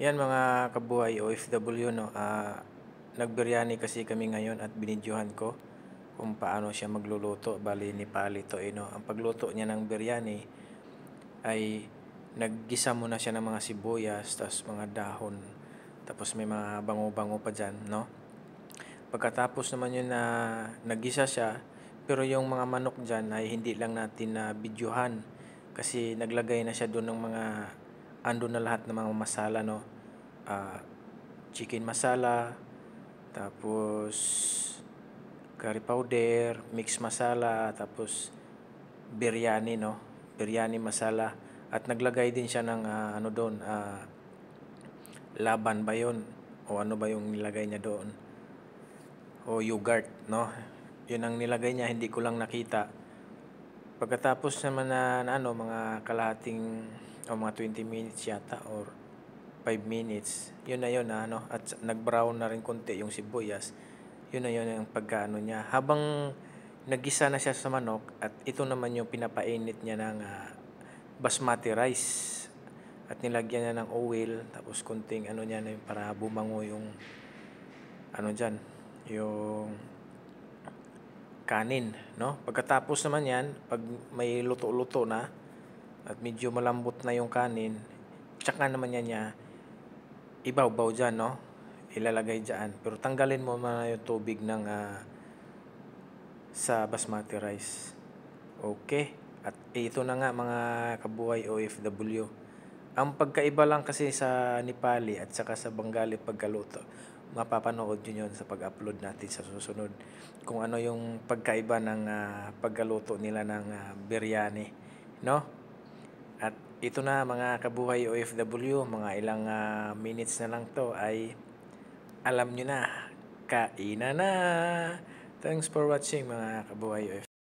Yan mga kabuhay OFW, no, nagbiryani kasi kami ngayon at binidyohan ko kung paano siya magluluto. Bali Nepali to, no. Ang pagluto niya ng biryani ay naggisa muna siya ng mga sibuyas, tapos mga dahon, tapos may mga bango-bango pa dyan, no. Pagkatapos naman yun na naggisa siya, pero yung mga manok dyan ay hindi lang natin na videohan kasi naglagay na siya doon ng mga ando na lahat ng mga masala, no. Chicken masala, tapos curry powder, mix masala, tapos biryani, no, biryani masala, at naglagay din siya ng ano doon, laban ba yun o ano ba yung nilagay niya doon, o yogurt, no. Yun ang nilagay niya, hindi ko lang nakita. Pagkatapos naman na ano, mga kalahating o mga 20 minutes yata or 5 minutes, yun na yun, ano, at nag-brown na rin konti yung sibuyas. Yun na yun ang pagkaano niya. Habang nagisa na siya sa manok, at ito naman yung pinapainit niya ng basmati rice. At nilagyan niya ng oil, tapos konting ano niya na para bumango yung ano dyan, yung kanin, no? Pagkatapos naman yan, pag may luto-luto na at medyo malambot na yung kanin, tsaka naman niya ibaw-baw dyan, no? Ilalagay dyan. Pero tanggalin mo muna yung tubig ng sa basmati rice. Okay. At ito na nga mga kabuhay OFW. Ang pagkaiba lang kasi sa Nepali at saka sa Bengali pagkaluto, mapapanood nyo yun sa pag-upload natin sa susunod. Kung ano yung pagkaiba ng pagkaluto nila ng biryani, no? At ito na mga kabuhay OFW, mga ilang minutes na lang to ay alam nyo na, kainan na! Thanks for watching mga kabuhay OFW.